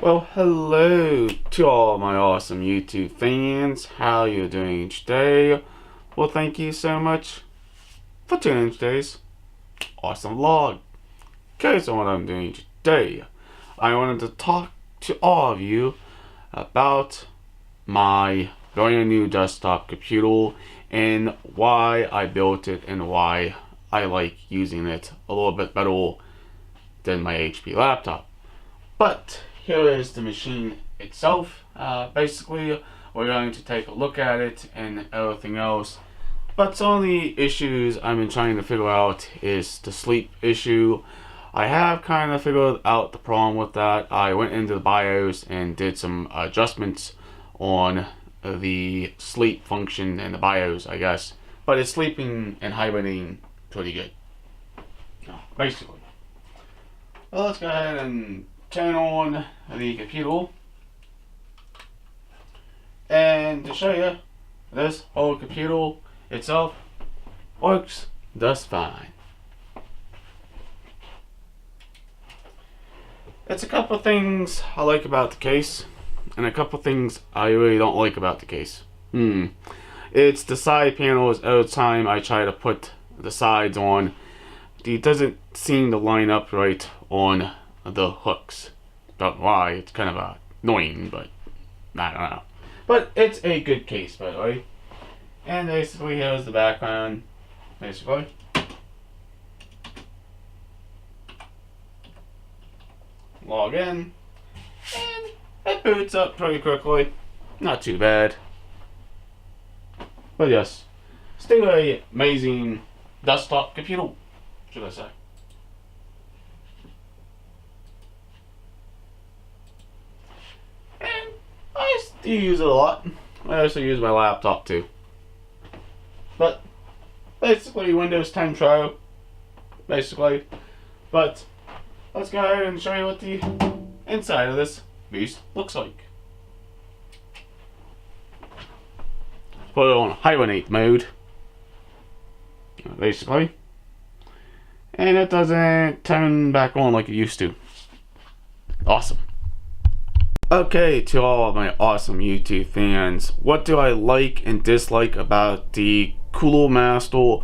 Well, hello to all my awesome YouTube fans. How you doing today? Well, thank you so much for tuning in today's awesome vlog. Okay, so what I'm doing today, I wanted to talk to all of you about my brand new desktop computer and why I built it and why I like using it a little bit better than my HP laptop. But here is the machine itself. Basically, we're going to take a look at it and everything else. But some of the issues I've been trying to figure out is the sleep issue. I have kind of figured out the problem with that. I went into the BIOS and did some adjustments on the sleep function in the BIOS, I guess. But it's sleeping and hibernating pretty good. Basically. Well, let's go ahead and turn on the computer, and to show you, this whole computer itself works just fine. It's a couple things I like about the case and a couple things I really don't like about the case. It's the side panels. Every time I try to put the sides on, it doesn't seem to line up right on the hooks. Don't know why, it's kind of annoying, but I don't know. But it's a good case, by the way. And basically, here's the background. Basically, log in, and it boots up pretty quickly. Not too bad. But yes, still an amazing desktop computer, should I say. I use it a lot. I also use my laptop too. But basically Windows 10 Pro. Basically. But let's go ahead and show you what the inside of this beast looks like. Put it on hibernate mode. Basically. And it doesn't turn back on like it used to. Awesome. Okay, to all of my awesome YouTube fans, what do I like and dislike about the Cooler Master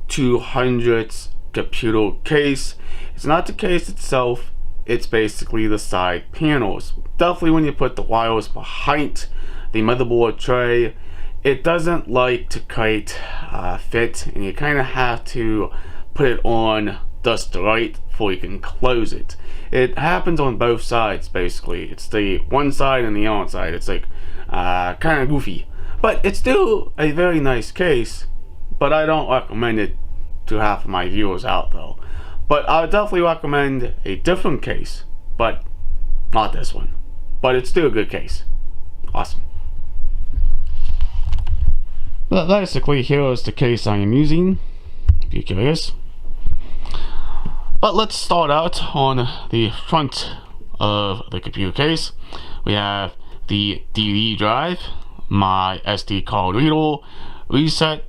200's computer case? It's not the case itself, it's basically the side panels. Definitely when you put the wires behind the motherboard tray, it doesn't like to quite fit, and you kind of have to put it on just right before you can close it. It happens on both sides, basically. It's the one side and the other side. It's like kind of goofy, but it's still a very nice case. But I don't recommend it to half of my viewers out though. But I would definitely recommend a different case, but not this one. But it's still a good case. Awesome. But basically, here is the case I am using, if you're curious. But let's start out on the front of the computer case. We have the DVD drive, my SD card reader, reset,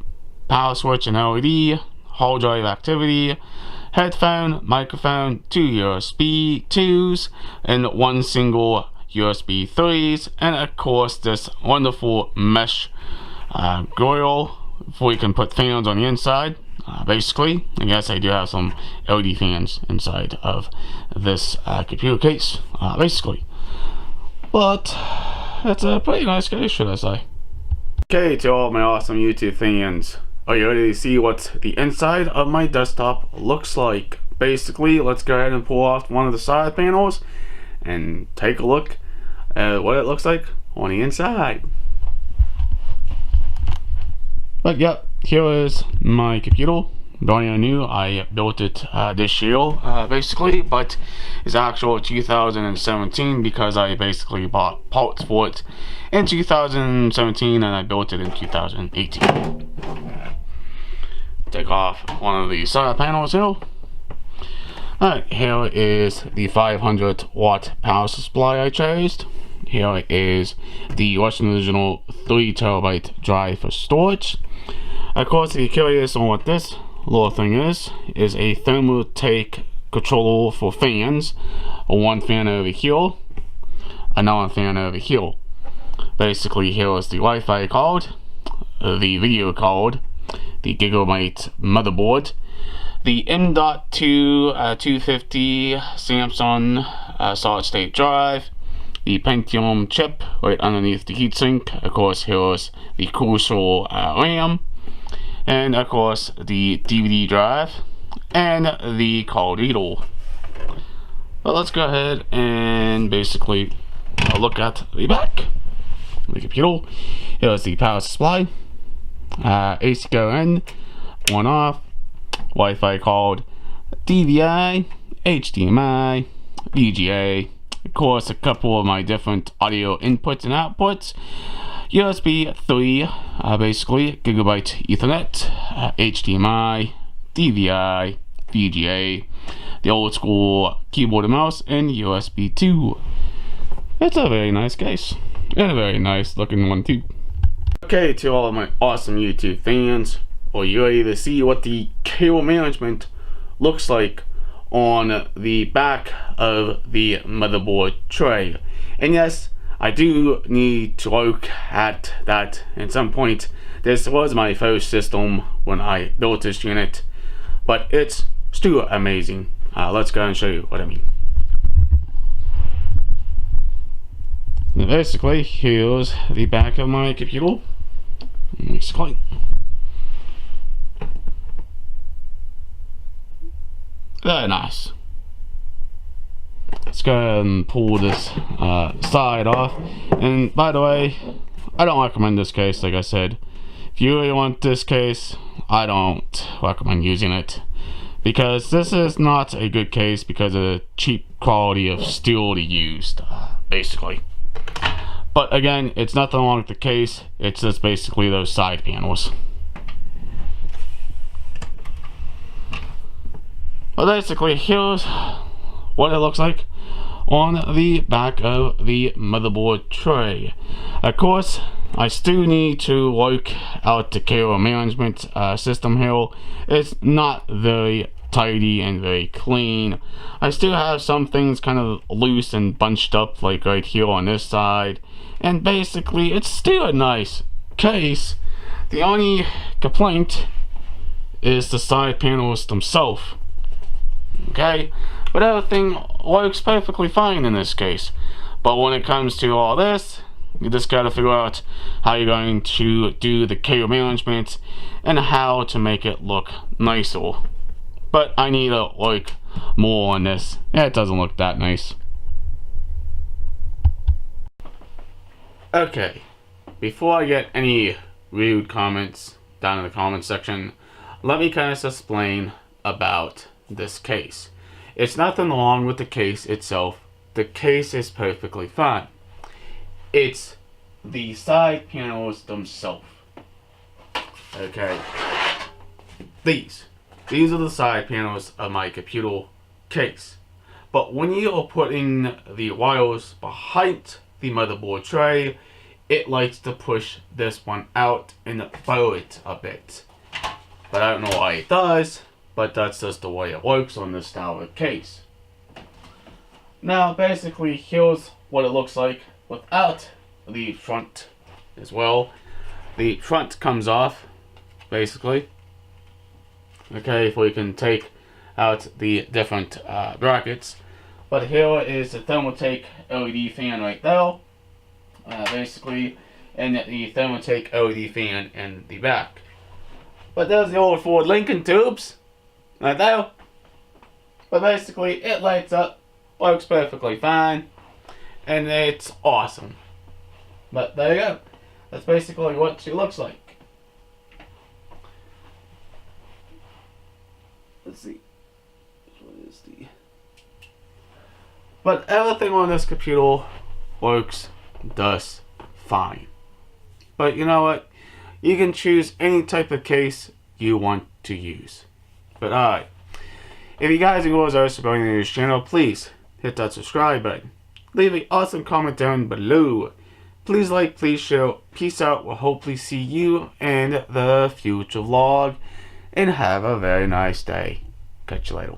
power switch and LED, hard drive activity, headphone, microphone, 2 USB 2s, and 1 single USB 3s, and of course this wonderful mesh grill before you can put fans on the inside. Basically, I guess I do have some LED fans inside of this computer case, basically. But it's a pretty nice case, should I say. Okay, to all my awesome YouTube fans, are you ready to see what the inside of my desktop looks like? Basically, let's go ahead and pull off one of the side panels and take a look at what it looks like on the inside. But yep, here is my computer, brand new. I built it this year, basically, but it's actual 2017 because I basically bought parts for it in 2017 and I built it in 2018. Take off one of the side panels here. Alright, here is the 500 watt power supply I chose. Here is the original 3 terabyte drive for storage. Of course, if you're curious on what this little thing is a thermal take controller for fans. One fan over here. another thing over here. Basically, here is the Wi-Fi card, the video card, the Gigabyte motherboard, the M.2 250 Samsung solid state drive, the Pentium chip right underneath the heatsink. Of course, here's the Crucial RAM, and of course the DVD drive and the card reader. But let's go ahead and basically look at the back of the computer. Here's the power supply, AC in, on off, Wi-Fi card, DVI, HDMI, VGA, of course a couple of my different audio inputs and outputs, USB 3, basically Gigabyte Ethernet, HDMI, DVI, VGA, the old school keyboard and mouse, and USB 2. It's a very nice case, and a very nice looking one too. Okay, to all of my awesome YouTube fans, are you ready to see what the cable management looks like on the back of the motherboard tray? And yes, I do need to look at that at some point. This was my first system when I built this unit, but it's still amazing. Let's go and show you what I mean. Basically, here's the back of my computer. Basically, very nice. Let's go ahead and pull this side off. And by the way, I don't recommend this case. Like I said, if you really want this case, I don't recommend using it, because this is not a good case because of the cheap quality of steel used, basically. But again, it's nothing wrong with the case, it's just basically those side panels. But basically, here's what it looks like on the back of the motherboard tray. Of course, I still need to work out the cable management system here. It's not very tidy and very clean. I still have some things kind of loose and bunched up, like right here on this side. And basically, it's still a nice case. The only complaint is the side panels themselves. Okay, but everything works perfectly fine in this case. But when it comes to all this, you just gotta figure out how you're going to do the cable management and how to make it look nicer. But I need to work more on this. Yeah, it doesn't look that nice. Okay, before I get any rude comments down in the comment section, let me kind of explain about this case. It's nothing wrong with the case itself. The case is perfectly fine. It's the side panels themselves. Okay, these are the side panels of my computer case. But when you are putting the wires behind the motherboard tray, it likes to push this one out and bow it a bit. But I don't know why it does, but that's just the way it works on this style of case. Now basically, here's what it looks like without the front as well. The front comes off, basically. Okay, if we can take out the different brackets. But here is the Thermaltake LED fan right there, basically, and the Thermaltake LED fan in the back. But there's the old Ford Lincoln tubes, right there. But basically, it lights up, works perfectly fine, and it's awesome. But there you go. That's basically what she looks like. Let's see. What is the... But everything on this computer works just fine. But you know what? You can choose any type of case you want to use. But alright. If you guys and girls are supporting this channel, please hit that subscribe button. Leave an awesome comment down below. Please like, please share. Peace out. We'll hopefully see you in the future vlog. And have a very nice day. Catch you later.